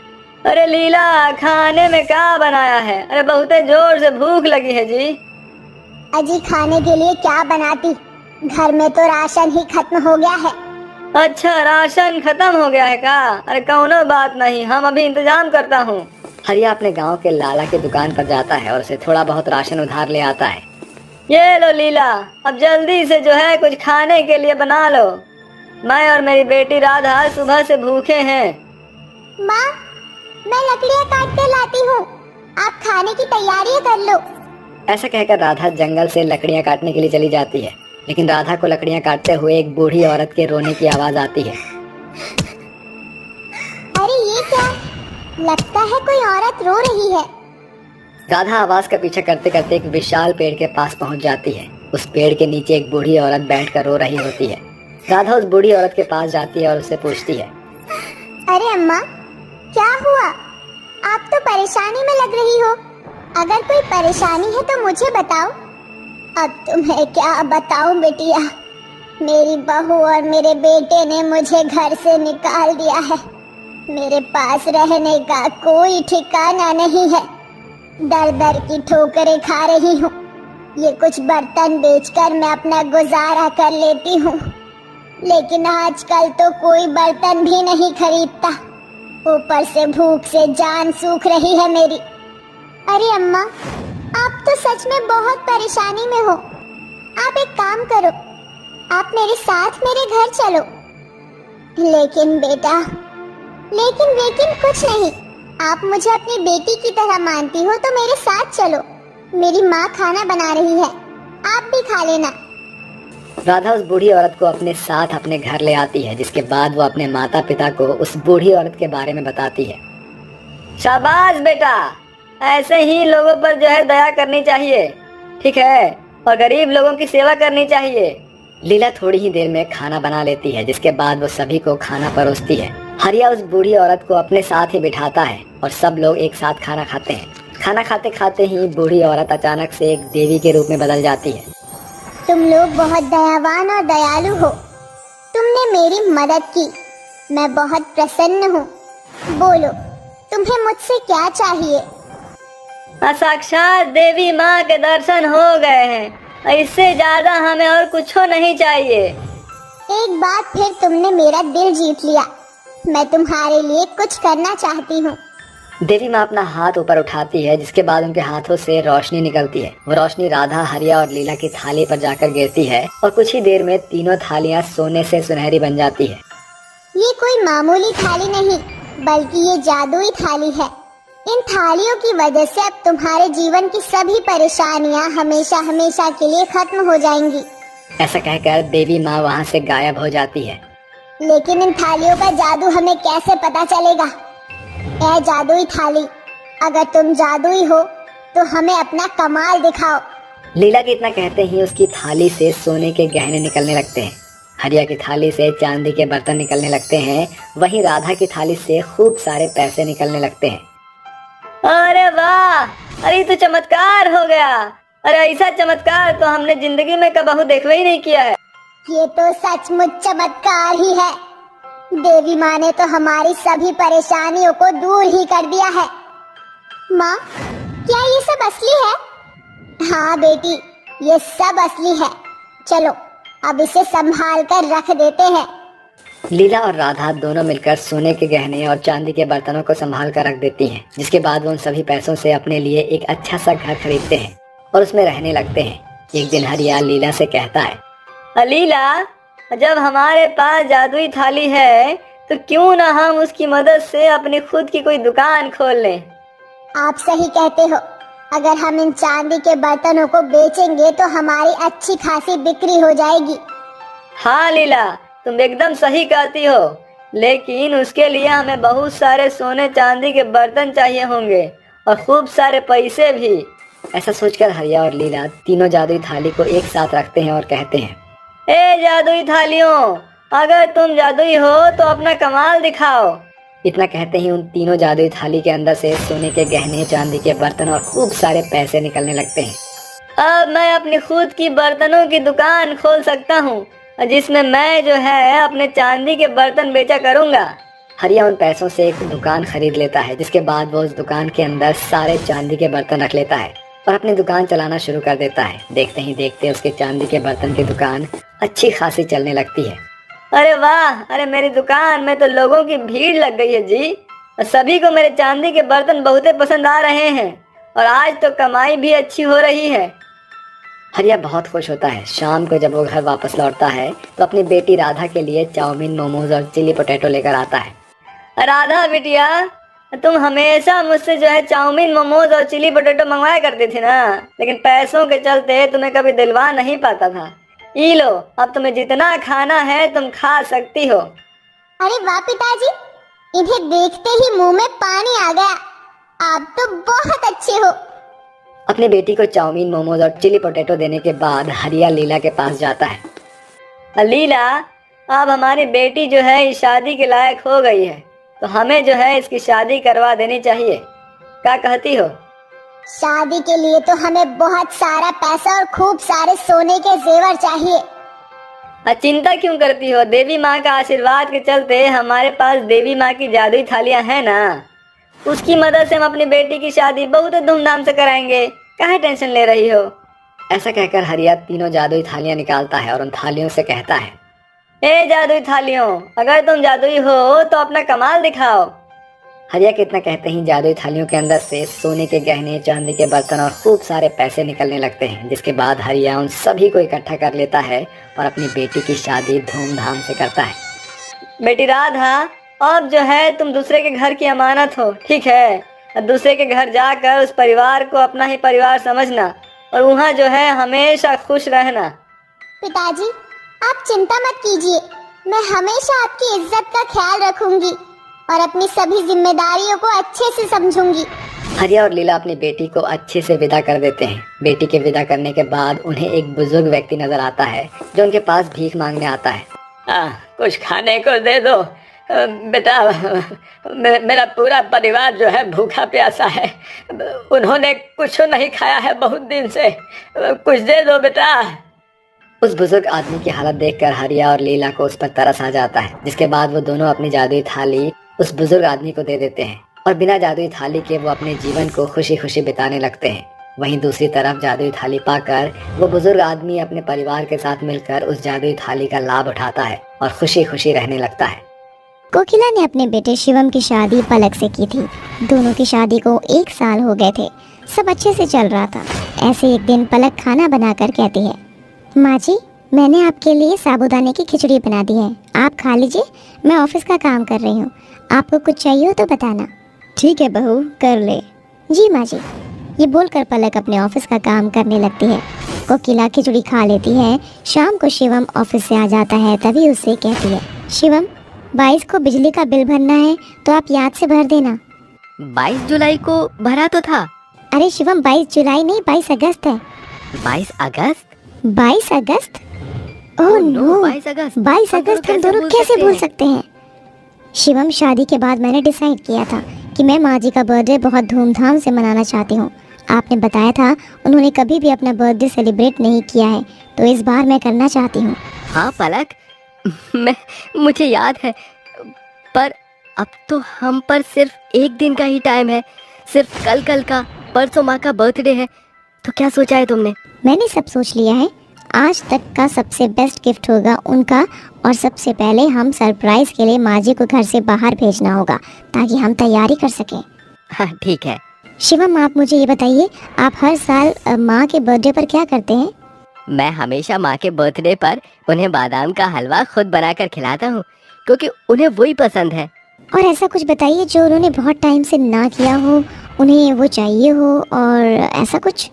अरे लीला, खाने में क्या बनाया है? अरे बहुत जोर से भूख लगी है जी। अजी, खाने के लिए क्या बनाती, घर में तो राशन ही खत्म हो गया है। अच्छा, राशन खत्म हो गया है का? अरे कौनो बात नहीं, हम अभी इंतजाम करता हूँ। हरिया अपने गांव के लाला की दुकान पर जाता है और उसे थोड़ा बहुत राशन उधार ले आता है। ये लो लीला, अब जल्दी से जो है कुछ खाने के लिए बना लो। मैं और मेरी बेटी राधा सुबह से भूखे हैं। माँ, मैं लकड़ियाँ काट कर लाती हूँ, आप खाने की तैयारी कर लो। ऐसा कहकर राधा जंगल से लकड़ियाँ काटने के लिए चली जाती है, लेकिन राधा को लकड़ियाँ काटते हुए एक बूढ़ी औरत के रोने की आवाज आती है। अरे ये क्या, लगता है कोई औरत रो रही है। राधा आवाज का पीछा करते करते एक विशाल पेड़ के पास पहुंच जाती है। उस पेड़ के नीचे एक बूढ़ी औरत बैठकर रो रही होती है। राधा उस बूढ़ी औरत के पास जाती है और उससे पूछती है, अरे अम्मा, क्या हुआ? आप तो परेशानी में लग रही हो। अगर कोई परेशानी है तो मुझे बताओ। अब तुम्हें क्या बताऊं बेटिया, मेरी बहू और मेरे बेटे ने मुझे घर से निकाल दिया है। मेरे पास रहने का कोई ठिकाना नहीं है। दर दर की ठोकरें खा रही हूँ। ये कुछ बर्तन बेचकर मैं अपना गुजारा कर लेती हूँ, लेकिन आजकल तो कोई बर्तन भी नहीं खरीदता। ऊपर से भूख से जान सूख रही है मेरी। अरे अम्मा, आप तो सच में बहुत परेशानी में हो। आप एक काम करो, आप मेरे साथ मेरे घर चलो। लेकिन बेटा, लेकिन कुछ नहीं। आप मुझे अपनी बेटी की तरह मानती हो तो मेरे साथ चलो। मेरी माँ खाना बना रही है, आप भी खा लेना। राधा उस बूढ़ी औरत को अपने साथ अपने घर ले आती है, जिसके बाद वो अपने माता पिता को उस बूढ़ी औरत के बारे में बताती है। शाबाश बेटा, ऐसे ही लोगों पर जो है दया करनी चाहिए, ठीक है, और गरीब लोगों की सेवा करनी चाहिए। लीला थोड़ी ही देर में खाना बना लेती है, जिसके बाद वो सभी को खाना परोसती है। हरिया उस बूढ़ी औरत को अपने साथ ही बिठाता है और सब लोग एक साथ खाना खाते हैं। खाना खाते खाते ही बूढ़ी औरत अचानक से एक देवी के रूप में बदल जाती है। तुम लोग बहुत दयावान और दयालु हो। तुमने मेरी मदद की, मैं बहुत प्रसन्न हूँ। बोलो, तुम्हें मुझसे क्या चाहिए? साक्षात देवी माँ के दर्शन हो गए हैं, इससे ज्यादा हमें और कुछ नहीं चाहिए। एक बार फिर तुमने मेरा दिल जीत लिया। मैं तुम्हारे लिए कुछ करना चाहती हूँ। देवी माँ अपना हाथ ऊपर उठाती है, जिसके बाद उनके हाथों से रोशनी निकलती है। वो रोशनी राधा, हरिया और लीला की थाली पर जाकर गिरती है और कुछ ही देर में तीनों थालियाँ सोने से सुनहरी बन जाती है। ये कोई मामूली थाली नहीं, बल्कि ये जादुई थाली है। इन थालियों की वजह से अब तुम्हारे जीवन की सभी परेशानियाँ हमेशा हमेशा के लिए खत्म हो जाएंगी। ऐसा कहकर देवी माँ वहाँ से गायब हो जाती है। लेकिन इन थालियों का जादू हमें कैसे पता चलेगा? ऐ जादुई थाली, अगर तुम जादुई हो तो हमें अपना कमाल दिखाओ। लीला के इतना कहते ही उसकी थाली से सोने के गहने निकलने लगते हैं। हरिया की थाली से चांदी के बर्तन निकलने लगते हैं। वहीं राधा की थाली से खूब सारे पैसे निकलने लगते हैं। अरे वाह, अरे तो चमत्कार हो गया। अरे ऐसा चमत्कार तो हमने जिंदगी में कबहू देखा ही नहीं किया है। ये तो सचमुच चमत्कार ही है। देवी माँ ने तो हमारी सभी परेशानियों को दूर ही कर दिया है। माँ, क्या ये सब असली है? हाँ बेटी, ये सब असली है। चलो अब इसे संभाल कर रख देते हैं। लीला और राधा दोनों मिलकर सोने के गहने और चांदी के बर्तनों को संभाल कर रख देती हैं, जिसके बाद वो उन सभी पैसों से अपने लिए एक अच्छा सा घर खरीदते हैं और उसमें रहने लगते हैं। एक दिन हरिया लीला से कहता है, लीला, जब हमारे पास जादुई थाली है तो क्यों ना हम उसकी मदद से अपनी खुद की कोई दुकान खोल लें। आप सही कहते हो। अगर हम इन चांदी के बर्तनों को बेचेंगे तो हमारी अच्छी खासी बिक्री हो जाएगी। हाँ लीला, तुम एकदम सही कहती हो, लेकिन उसके लिए हमें बहुत सारे सोने चांदी के बर्तन चाहिए होंगे और खूब सारे पैसे भी। ऐसा सोचकर हरिया और लीला तीनों जादुई थाली को एक साथ रखते हैं और कहते हैं, ए जादुई थालियों, अगर तुम जादुई हो तो अपना कमाल दिखाओ। इतना कहते ही उन तीनों जादुई थाली के अंदर से सोने के गहने, चांदी के बर्तन और खूब सारे पैसे निकलने लगते हैं। अब मैं अपनी खुद की बर्तनों की दुकान खोल सकता हूँ, जिसमें मैं जो है अपने चांदी के बर्तन बेचा करूँगा। हरिया उन पैसों से एक दुकान खरीद लेता है, जिसके बाद वो उस दुकान के अंदर सारे चांदी के बर्तन रख लेता है और अपनी दुकान चलाना शुरू कर देता है। देखते ही देखते उसके चांदी के बर्तन की दुकान अच्छी खासी चलने लगती है। अरे वाह, अरे मेरी दुकान में तो लोगों की भीड़ लग गई है जी, और सभी को मेरे चांदी के बर्तन बहुत पसंद आ रहे हैं और आज तो कमाई भी अच्छी हो रही है। हरिया बहुत खुश होता है। शाम को जब वो घर वापस लौटता है तो अपनी बेटी राधा के लिए चाउमीन, मोमोज और चिली पोटैटो लेकर आता है। राधा बिटिया, तुम हमेशा मुझसे जो है चाउमीन, मोमोज और चिली पोटैटो मंगवाया करती थी ना, लेकिन पैसों के चलते तुम्हें कभी दिलवा नहीं पाता था। ई लो, अब तुम्हें जितना खाना है तुम खा सकती हो। अरे वाह पिताजी, इन्हें देखते ही मुंह में पानी आ गया। आप तो बहुत अच्छे हो। अपनी बेटी को चाउमीन, मोमोज और चिली पोटैटो देने के बाद हरिया लीला के पास जाता है। लीला, अब हमारी बेटी जो है इस शादी के लायक हो गई है, तो हमें जो है इसकी शादी करवा देनी चाहिए। क्या कहती हो? शादी के लिए तो हमें बहुत सारा पैसा और खूब सारे सोने के जेवर चाहिए। चिंता क्यों करती हो? देवी माँ का आशीर्वाद के चलते हमारे पास देवी माँ की जादुई थालियां हैं ना, उसकी मदद से हम अपनी बेटी की शादी बहुत धूमधाम से कराएंगे। काहे टेंशन ले रही हो? ऐसा कहकर हरिया तीनों जादुई थालियां निकालता है और उन थालियों से कहता है, ए जादुई थालियों, अगर तुम जादुई हो तो अपना कमाल दिखाओ। हरिया के इतना कहते ही जादुई थालियों के अंदर से सोने के गहने, चांदी के बर्तन और खूब सारे पैसे निकलने लगते हैं, जिसके बाद हरिया उन सभी को इकट्ठा कर लेता है और अपनी बेटी की शादी धूमधाम से करता है। बेटी राधा, अब जो है तुम दूसरे के घर की अमानत हो, ठीक है? दूसरे के घर जाकर उस परिवार को अपना ही परिवार समझना और वहाँ जो है हमेशा खुश रहना। पिताजी, आप चिंता मत कीजिए, मैं हमेशा आपकी इज्जत का ख्याल रखूंगी और अपनी सभी जिम्मेदारियों को अच्छे से समझूंगी। हरिया और लीला अपनी बेटी को अच्छे से विदा कर देते हैं। बेटी के विदा करने के बाद उन्हें एक बुजुर्ग व्यक्ति नजर आता है जो उनके पास भीख मांगने आता है। कुछ खाने को दे दो बेटा, मेरा पूरा परिवार जो है भूखा प्यासा है, उन्होंने कुछ नहीं खाया है बहुत दिन से, कुछ दे दो बेटा। उस बुजुर्ग आदमी की हालत देखकर हरिया और लीला को उस पर तरस आ जाता है, जिसके बाद वो दोनों अपनी जादुई थाली उस बुजुर्ग आदमी को दे देते हैं और बिना जादुई थाली के वो अपने जीवन को खुशी खुशी बिताने लगते हैं। वहीं दूसरी तरफ जादुई थाली पाकर वो बुजुर्ग आदमी अपने परिवार के साथ मिलकर उस जादुई थाली का लाभ उठाता है और खुशी खुशी रहने लगता है। कोकिला ने अपने बेटे शिवम की शादी पलक से की थी। दोनों की शादी को 1 साल हो गए थे। सब अच्छे से चल रहा था। ऐसे एक दिन पलक खाना बनाकर कहती है, माँ जी, मैंने आपके लिए साबूदाने की खिचड़ी बना दी है, आप खा लीजिए, मैं ऑफिस का काम कर रही हूँ, आपको कुछ चाहिए हो तो बताना। ठीक है बहू, कर ले। जी माँ जी। ये बोलकर पलक अपने ऑफिस का काम करने लगती है। कोकिला खिचड़ी खा लेती है। शाम को शिवम ऑफिस से आ जाता है, तभी उससे कहती है, शिवम, 22 को बिजली का बिल भरना है तो आप याद से भर देना। 22 जुलाई को भरा तो था। अरे शिवम, 22 जुलाई नहीं, 22 अगस्त है। 22 अगस्त? 22 अगस्त? ओह नो, 22 अगस्त हम दोनों कैसे भूल सकते हैं। शिवम, शादी के बाद मैंने डिसाइड किया था कि मैं माँ जी का बर्थडे बहुत धूमधाम से मनाना चाहती हूँ। आपने बताया था उन्होंने कभी भी अपना बर्थडे सेलिब्रेट नहीं किया है, तो इस बार मैं करना चाहती हूँ। हाँ पलक, मुझे याद है, पर अब तो हम पर सिर्फ एक दिन का ही टाइम है। सिर्फ कल का, परसों माँ का बर्थडे है। तो क्या सोचा है तुमने? मैंने सब सोच लिया है। आज तक का सबसे बेस्ट गिफ्ट होगा उनका, और सबसे पहले हम सरप्राइज के लिए माँ जी को घर से बाहर भेजना होगा ताकि हम तैयारी कर सकें। हाँ ठीक है। शिवम, आप मुझे ये बताइए, आप हर साल माँ के बर्थडे पर क्या करते हैं? मैं हमेशा माँ के बर्थडे पर उन्हें बादाम का हलवा खुद बनाकर खिलाता हूँ, क्योंकि उन्हें वही पसंद है। और ऐसा कुछ बताइए जो उन्होंने बहुत टाइम से ना किया हो, उन्हें वो चाहिए हो, और ऐसा कुछ।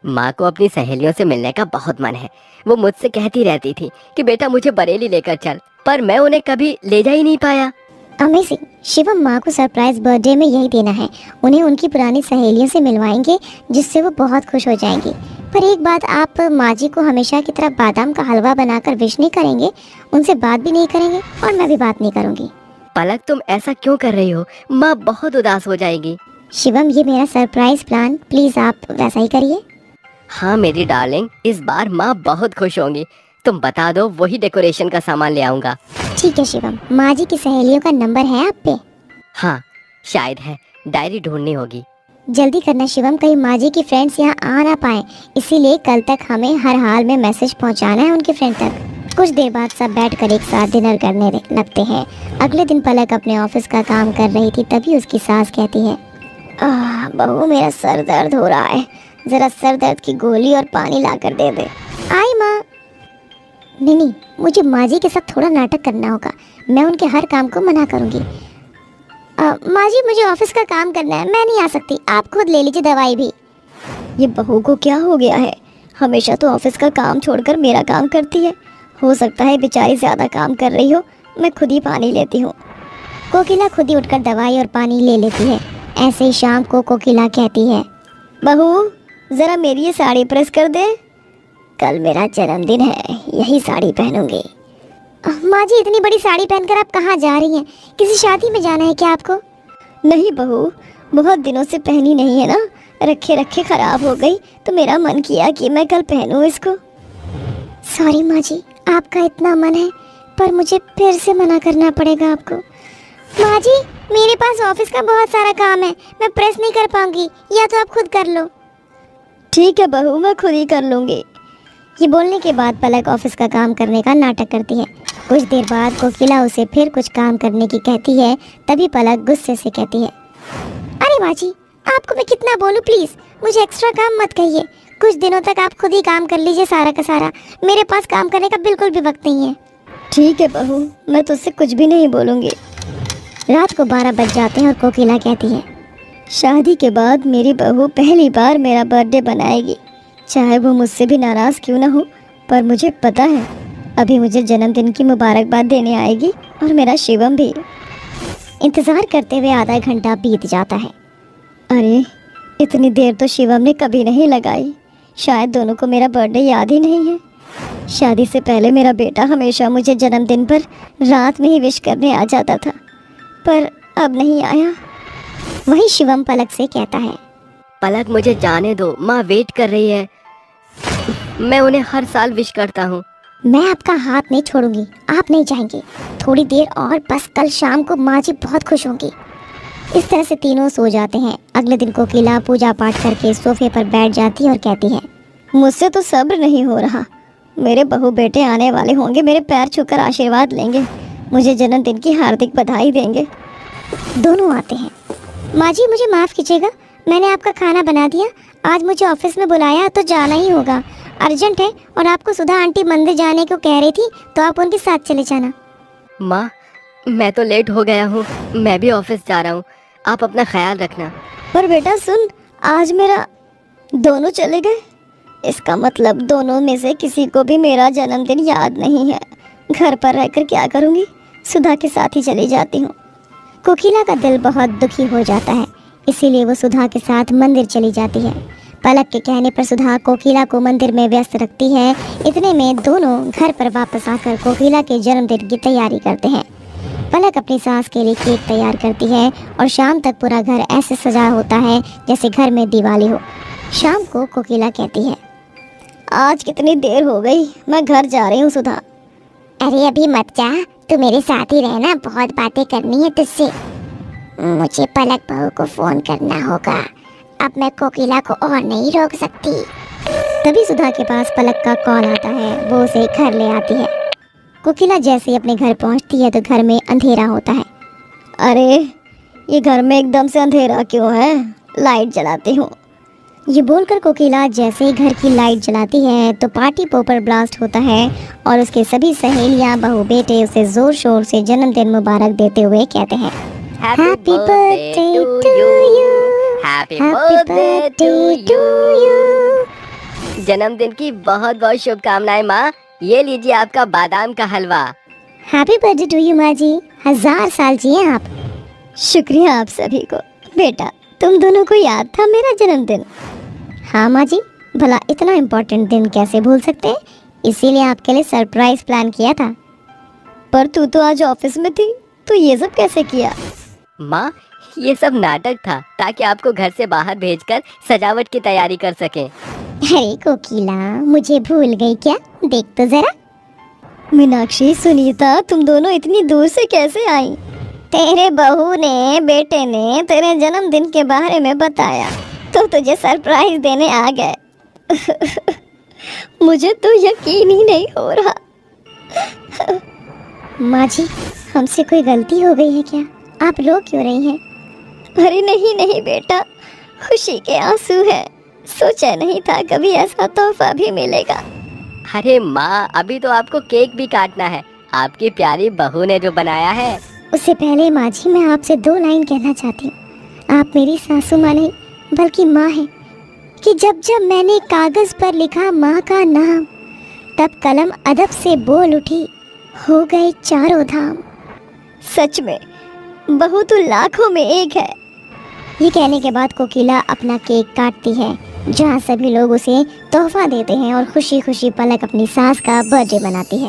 माँ को अपनी सहेलियों से मिलने का बहुत मन है। वो मुझसे कहती रहती थी कि बेटा मुझे बरेली लेकर चल, पर मैं उन्हें कभी ले जा ही नहीं पाया। अमेजिंग। शिवम, माँ को सरप्राइज बर्थडे में यही देना है। उन्हें उनकी पुरानी सहेलियों से मिलवाएंगे, जिससे वो बहुत खुश हो जाएंगी। पर एक बात, आप माँ जी को हमेशा की तरह बादाम का हलवा बनाकर विश नहीं करेंगे, उनसे बात भी नहीं करेंगे, और मैं भी बात नहीं करूँगी। पलक, तुम ऐसा क्यों कर रही हो? माँ बहुत उदास हो जाएगी। शिवम, ये मेरा सरप्राइज प्लान, प्लीज आप वैसा ही करिए। हाँ मेरी डार्लिंग, इस बार माँ बहुत खुश होंगी। तुम बता दो, वही डेकोरेशन का सामान ले आऊंगा। ठीक है शिवम। माँ जी की सहेलियों का नंबर है आप पे? हाँ शायद है, डायरी ढूंढनी होगी। जल्दी करना शिवम, कहीं माँ जी की फ्रेंड्स यहाँ आ ना पाए, इसीलिए कल तक हमें हर हाल में मैसेज पहुँचाना है उनके फ्रेंड तक। कुछ देर बाद सब बैठकर एक साथ डिनर करने लगते हैं। अगले दिन पलक अपने ऑफिस का काम कर रही थी, तभी उसकी सास कहती है, बहू मेरा सर दर्द हो रहा है, जरा सर दर्द की गोली और पानी ला कर दे दे। आई माँ। नहीं, मुझे माँ जी के साथ थोड़ा नाटक करना होगा। मैं उनके हर काम को मना करूँगी। माँ जी, मुझे ऑफिस का काम करना है, मैं नहीं आ सकती, आप खुद ले लीजिए दवाई भी। ये बहू को क्या हो गया है? हमेशा तो ऑफिस का काम छोड़कर मेरा काम करती है। हो सकता है बेचारी ज़्यादा काम कर रही हो, मैं खुद ही पानी लेती हूँ। कोकिला खुद ही उठकर दवाई और पानी ले लेती है। ऐसे ही शाम को कोकिला कहती है, बहू ज़रा मेरी ये साड़ी प्रेस कर दे, कल मेरा जन्मदिन है, यही साड़ी पहनूंगी। माँ जी, इतनी बड़ी साड़ी पहनकर आप कहाँ जा रही हैं? किसी शादी में जाना है क्या आपको? नहीं बहू, बहुत दिनों से पहनी नहीं है ना, रखे रखे ख़राब हो गई, तो मेरा मन किया कि मैं कल पहनूं इसको। सॉरी माँ जी, आपका इतना मन है, पर मुझे फिर से मना करना पड़ेगा आपको। माँ जी, मेरे पास ऑफिस का बहुत सारा काम है, मैं प्रेस नहीं कर पाऊंगी, या तो आप खुद कर लो। ठीक है बहू, मैं खुद ही कर लूँगी। ये बोलने के बाद पलक ऑफिस का काम करने का नाटक करती है। कुछ देर बाद कोकिला उसे फिर कुछ काम करने की कहती है, तभी पलक गुस्से से कहती है, अरे माँ जी, आपको मैं कितना बोलूँ, प्लीज़ मुझे एक्स्ट्रा काम मत कहिए। कुछ दिनों तक आप खुद ही काम कर लीजिए सारा का सारा, मेरे पास काम करने का बिल्कुल भी वक्त नहीं है। ठीक है बहू, मैं तुझसे कुछ भी नहीं बोलूँगी। रात को 12 बज जाते हैं और कोकिला कहती है, शादी के बाद मेरी बहू पहली बार मेरा बर्थडे बनाएगी, चाहे वो मुझसे भी नाराज़ क्यों ना हो, पर मुझे पता है अभी मुझे जन्मदिन की मुबारकबाद देने आएगी, और मेरा शिवम भी। इंतज़ार करते हुए आधा घंटा बीत जाता है। अरे इतनी देर तो शिवम ने कभी नहीं लगाई, शायद दोनों को मेरा बर्थडे याद ही नहीं है। शादी से पहले मेरा बेटा हमेशा मुझे जन्मदिन पर रात में ही विश करने आ जाता था, पर अब नहीं आया। वही शिवम पलक से कहता है, पलक मुझे जाने दो, माँ वेट कर रही है, मैं उन्हें हर साल विश करता हूँ। मैं आपका हाथ नहीं छोड़ूंगी, आप नहीं जाएंगे, थोड़ी देर और बस, कल शाम को माँ जी बहुत खुश होंगी। इस तरह से तीनों सो जाते हैं। अगले दिन कोकिला पूजा पाठ करके सोफे पर बैठ जाती है और कहती है, मुझसे तो सब्र नहीं हो रहा, मेरे बहू बेटे आने वाले होंगे, मेरे पैर छूकर आशीर्वाद लेंगे, मुझे जन्मदिन की हार्दिक बधाई देंगे। दोनों आते हैं। माँ जी, मुझे माफ़ कीजिएगा, मैंने आपका खाना बना दिया, आज मुझे ऑफिस में बुलाया तो जाना ही होगा, अर्जेंट है, और आपको सुधा आंटी मंदिर जाने को कह रही थी, तो आप उनके साथ चले जाना। माँ, मैं तो लेट हो गया हूँ, मैं भी ऑफिस जा रहा हूँ, आप अपना ख्याल रखना। पर बेटा सुन, आज मेरा दोनों चले गए, इसका मतलब दोनों में से किसी को भी मेरा जन्मदिन याद नहीं है। घर पर रहकर क्या करूँगी, सुधा के साथ ही चली जाती हूँ। कोकिला का दिल बहुत दुखी हो जाता है, इसीलिए वो सुधा के साथ मंदिर चली जाती है। पलक के कहने पर सुधा कोकिला को मंदिर में व्यस्त रखती है। इतने में दोनों घर पर वापस आकर कोकिला के जन्मदिन की तैयारी करते हैं। पलक अपनी सास के लिए केक तैयार करती है और शाम तक पूरा घर ऐसे सजा होता है जैसे घर में दिवाली हो। शाम को कोकिला कहती है, आज कितनी देर हो गई, मैं घर जा रही हूँ सुधा, अरे अभी मत जा, तू मेरे साथ ही रहना, बहुत बातें करनी है तुझसे। मुझे पलक बहू को फोन करना होगा, अब मैं कोकिला को और नहीं रोक सकती। तभी सुधा के पास पलक का कॉल आता है, वो उसे घर ले आती है। कोकिला जैसे ही अपने घर पहुंचती है तो घर में अंधेरा होता है। अरे ये घर में एकदम से अंधेरा क्यों है, लाइट जलाती हूँ। ये बोलकर कोकिला जैसे ही घर की लाइट जलाती है तो पार्टी पोपर ब्लास्ट होता है और उसके सभी सहेलियां बहू बेटे उसे जोर शोर से जन्मदिन मुबारक देते हुए कहते हैं, happy birthday to you, happy birthday to you. जन्मदिन की बहुत बहुत शुभकामनाएं माँ। ये लीजिए आपका बादाम का हलवा। हैप्पी बर्थडे टू यू माँ जी, 1000 साल जिए आप। शुक्रिया आप सभी को। बेटा तुम दोनों को याद था मेरा जन्मदिन? हाँ माँ जी, भला इतना इम्पोर्टेंट दिन कैसे भूल सकते हैं, इसीलिए आपके लिए सरप्राइज प्लान किया था। पर तू तो आज ऑफिस में थी, तो ये सब कैसे किया? माँ ये सब नाटक था ताकि आपको घर से बाहर भेजकर सजावट की तैयारी कर सकें। अरे कोकिला, मुझे भूल गई क्या? देख तो जरा। मीनाक्षी, सुनीता, तुम दोनों इतनी दूर से कैसे आई? तेरे बहू ने बेटे ने तेरे जन्मदिन के बारे में बताया तो तुझे सरप्राइज देने आ गए। मुझे तो यकीन ही नहीं हो रहा। माँ जी, हमसे कोई गलती हो गई है क्या? आप रो क्यों रही हैं? अरे नहीं नहीं बेटा, खुशी के आंसू हैं। सोचा नहीं था कभी ऐसा तोहफा भी मिलेगा। अरे माँ, अभी तो आपको केक भी काटना है, आपकी प्यारी बहू ने जो बनाया है। उससे पहले माँ जी, मैं आपसे 2 लाइन कहना चाहती हूँ। आप मेरी सासू माँ नहीं बल्कि माँ है कि जब जब मैंने कागज़ पर लिखा माँ का नाम, तब कलम अदब से बोल उठी, हो गए चारों धाम। सच में बहू तो लाखों में एक है। ये कहने के बाद कोकिला अपना केक काटती है, जहाँ सभी लोग उसे तोहफा देते हैं और खुशी खुशी पलक अपनी सास का बर्थडे मनाती है।